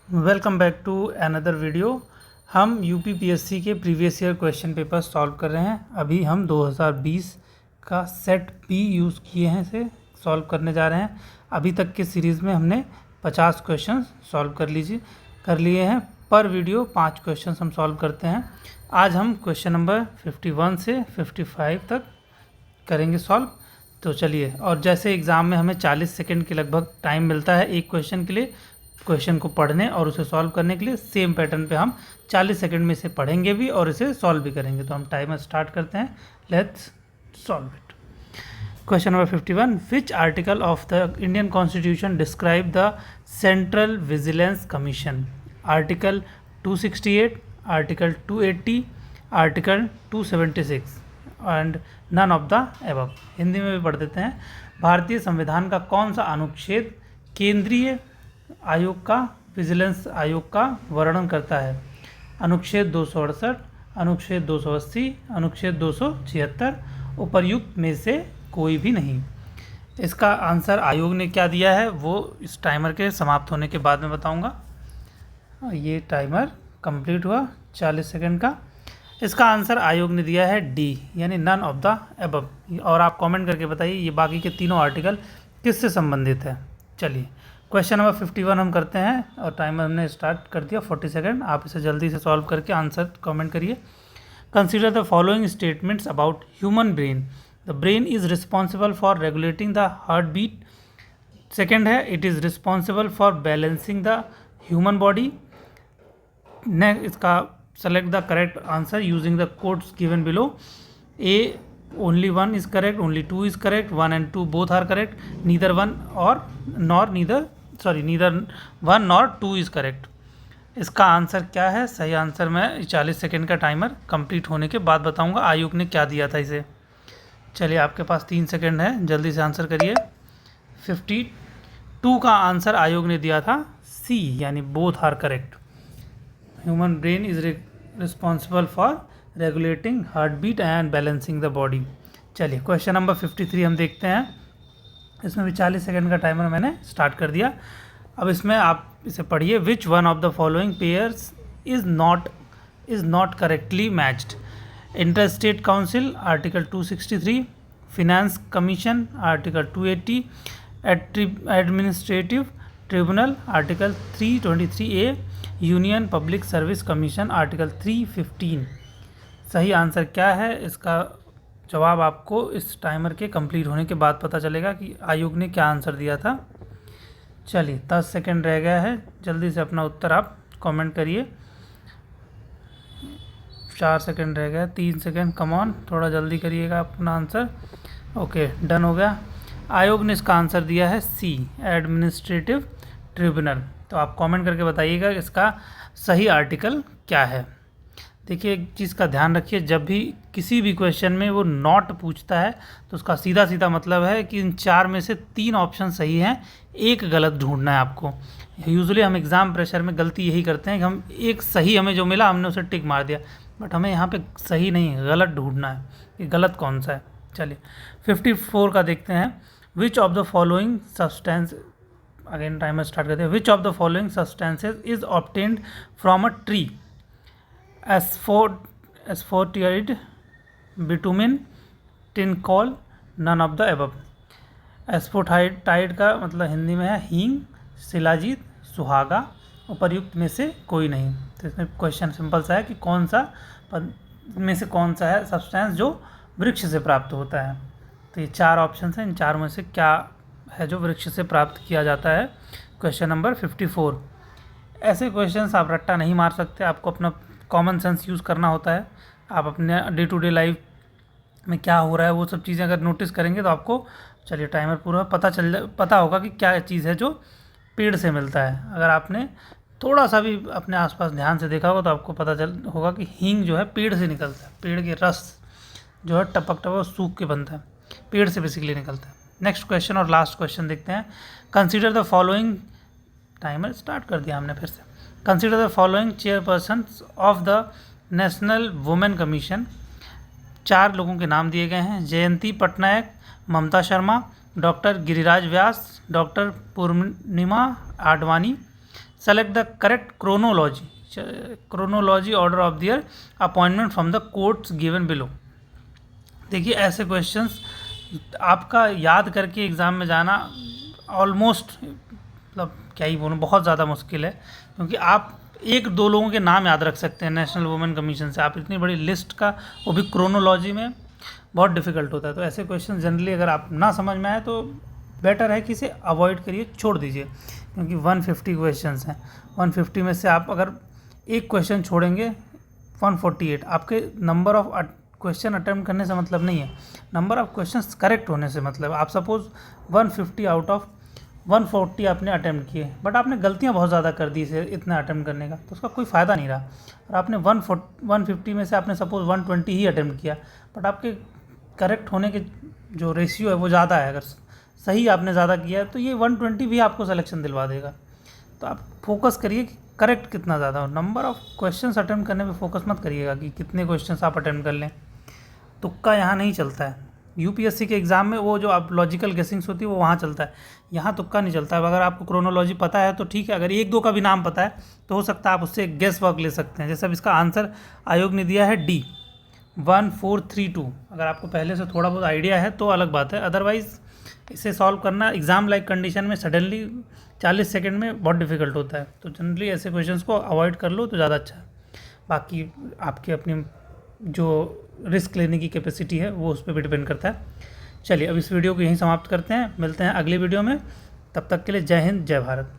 Welcome back to another video. हम UPPSC के previous year question paper solve कर रहे हैं। अभी हम 2020 का सेट बी यूज़ किए हैं, इसे सॉल्व करने जा रहे हैं। अभी तक के सीरीज़ में हमने 50 क्वेश्चन सॉल्व कर लिए हैं। पर वीडियो 5 क्वेश्चन हम सॉल्व करते हैं। आज हम क्वेश्चन नंबर 51 से 55 तक करेंगे सॉल्व। तो चलिए, और जैसे एग्ज़ाम में हमें 40 सेकंड के लगभग टाइम मिलता है एक क्वेश्चन के लिए, क्वेश्चन को पढ़ने और उसे सॉल्व करने के लिए, सेम पैटर्न पे हम 40 सेकंड में इसे पढ़ेंगे भी और इसे सॉल्व भी करेंगे। तो हम टाइमर स्टार्ट करते हैं। Let's solve it. Question number 51, which article of the Indian constitution describe the central vigilance commission? Article 268, article 280, article 276 and none of the above. Hindi में भी पढ़ देते हैं। भारतीय संविधान का कौन सा अनुच्छेद केंद्रीय आयोग का, विजिलेंस आयोग का वर्णन करता है? अनुच्छेद 268, अनुच्छेद 280, अनुच्छेद 276, उपर्युक्त में से कोई भी नहीं। इसका आंसर आयोग ने क्या दिया है वो इस टाइमर के समाप्त होने के बाद में बताऊंगा। ये टाइमर कंप्लीट हुआ 40 सेकंड का। इसका आंसर आयोग ने दिया है डी, यानी नन ऑफ द एबव। और आप कमेंट करके बताइए ये बाकी के तीनों आर्टिकल किससे संबंधित है। चलिए, क्वेश्चन नंबर 51 हम करते हैं और टाइमर हमने स्टार्ट कर दिया 40 सेकंड। आप इसे जल्दी से सॉल्व करके आंसर कमेंट करिए। Consider the following statements about human brain. The brain is responsible for regulating the heart beat. Second है, it is responsible for balancing the human body. Next, इसका select the correct answer using the codes given below. A, only 1 is correct, only 2 is correct, 1 and 2 both are correct, neither 1 or neither 1 nor 2 is correct. इसका answer क्या है? सही answer मैं 40 second का timer complete होने के बाद बताऊंगा आयोग ने क्या दिया था इसे। चलिए, आपके पास 3 सेकेंड है, जल्दी से आंसर करिए। 52 का आंसर आयोग ने दिया था सी, यानी both are correct. Human brain is responsible for regulating heart beat and balancing the body. चलिए, क्वेश्चन नंबर 53 हम देखते हैं। इसमें भी 40 सेकंड का टाइमर मैंने स्टार्ट कर दिया। अब इसमें आप इसे पढ़िए। Which one of the following pairs is not correctly matched? Inter state council, article 263, finance commission, article 280, administrative tribunal, article 323A, union public service commission, article 315। सही आंसर क्या है? इसका जवाब आपको इस टाइमर के कंप्लीट होने के बाद पता चलेगा कि आयोग ने क्या आंसर दिया था। चलिए, 10 सेकंड रह गया है, जल्दी से अपना उत्तर आप कमेंट करिए। 4 सेकंड रह गया, 3 सेकंड, कम ऑन, थोड़ा जल्दी करिएगा अपना आंसर। ओके, डन हो गया। आयोग ने इसका आंसर दिया है सी, एडमिनिस्ट्रेटिव ट्रिब्यूनल। तो आप कमेंट करके बताइएगा इसका सही आर्टिकल क्या है। देखिए, एक चीज़ का ध्यान रखिए, जब भी किसी भी क्वेश्चन में वो नॉट पूछता है तो उसका सीधा सीधा मतलब है कि इन 4 में से 3 ऑप्शन सही हैं, एक गलत ढूंढना है आपको। यूजुअली हम एग्ज़ाम प्रेशर में गलती यही करते हैं कि हम एक सही हमें जो मिला हमने उसे टिक मार दिया, बट हमें यहाँ पे सही नहीं, गलत ढूंढना है कि गलत कौन सा है। चलिए, 54 का देखते हैं। Which of the following substance, again timer start करते हैं। Which of the following substances is obtained from a tree? Asafoetida, bitumen, tincal, none of the above. Asafoetida का मतलब हिंदी में है हींग, शिलाजीत, सुहागा, उपर्युक्त में से कोई नहीं। तो इसमें क्वेश्चन सिंपल सा है कि कौन सा में से कौन सा है सब्सटेंस जो वृक्ष से प्राप्त होता है। तो ये 4 ऑप्शन हैं, इन 4 में से क्या है जो वृक्ष से प्राप्त किया जाता है? Question number 54। ऐसे क्वेश्चंस आप रट्टा नहीं मार सकते, आपको अपना कॉमन सेंस यूज़ करना होता है। आप अपने डे टू डे लाइफ में क्या हो रहा है वो सब चीज़ें अगर नोटिस करेंगे तो आपको, चलिए टाइमर पूरा पता होगा कि क्या चीज़ है जो पेड़ से मिलता है। अगर आपने थोड़ा सा भी अपने आसपास ध्यान से देखा होगा तो आपको पता होगा कि हींग जो है पेड़ से निकलता है। पेड़ के रस जो है टपक टपक सूख के बनता है, पेड़ से बेसिकली निकलता है। नेक्स्ट क्वेश्चन और लास्ट क्वेश्चन देखते हैं। Consider the following, timer start कर दिया हमने फिर से। Consider the following chairperson of the national women commission. 4 लोगों के नाम दिए गए हैं। Jayanti Patnaik, Mamata Sharma, doctor Giriraj Vyas, doctor Purnima Advani. Select the correct chronology order of their appointment from the courts given below. देखिए ऐसे क्वेश्चंस आपका याद करके एग्ज़ाम में जाना ऑलमोस्ट मतलब क्या ही बोलूँ, बहुत ज़्यादा मुश्किल है, क्योंकि आप एक दो लोगों के नाम याद रख सकते हैं नेशनल वुमेन कमीशन से, आप इतनी बड़ी लिस्ट का, वो भी क्रोनोलॉजी में, बहुत डिफिकल्ट होता है। तो ऐसे क्वेश्चन जनरली अगर आप ना समझ में आए तो बेटर है कि इसे अवॉइड करिए, छोड़ दीजिए, क्योंकि 150 क्वेश्चंस हैं। 150 में से आप अगर एक क्वेश्चन छोड़ेंगे 148, आपके नंबर ऑफ क्वेश्चन अटेम्प्ट करने से मतलब नहीं है, नंबर ऑफ क्वेश्चंस करेक्ट होने से मतलब। आप सपोज 150 आउट ऑफ 140 आपने अटेम्प्ट किए, बट आपने गलतियां बहुत ज़्यादा कर दी इसे इतना अटेम्प्ट करने का, तो उसका कोई फ़ायदा नहीं रहा। और आपने 150 में से आपने सपोज 120 ही अटेम्प्ट किया, बट आपके करेक्ट होने के जो रेशियो है वो ज़्यादा है, अगर सही आपने ज़्यादा किया है तो ये 120 भी आपको सिलेक्शन दिलवा देगा। तो आप फोकस करिए कि करेक्ट कितना ज़्यादा हो, नंबर ऑफ क्वेश्चंस अटेम्प्ट करने पे फोकस मत करिएगा कि कितने क्वेश्चंस आप अटेम्प्ट कर लें। तुक्का यहाँ नहीं चलता है। यूपीएससी के एग्ज़ाम में वो जो आप लॉजिकल गेसिंग्स होती है वो वहाँ चलता है, यहाँ तुक्का नहीं चलता है। अगर आपको क्रोनोलॉजी पता है तो ठीक है, अगर एक दो का भी नाम पता है तो हो सकता है आप उससे गेस वर्क ले सकते हैं। जैसे अब इसका आंसर आयोग ने दिया है डी 1432, अगर आपको पहले से थोड़ा बहुत आइडिया है तो अलग बात है, अदरवाइज़ इसे सॉल्व करना एग्ज़ाम लाइक कंडीशन में सडनली 40 सेकंड में बहुत डिफिकल्ट होता है। तो जनरली ऐसे क्वेश्चंस को अवॉइड कर लो तो ज़्यादा अच्छा है। बाकी आपकी अपनी जो रिस्क लेने की कैपेसिटी है वो उस पर भी डिपेंड करता है। चलिए अब इस वीडियो को यहीं समाप्त करते हैं, मिलते हैं अगली वीडियो में, तब तक के लिए जय हिंद जय भारत।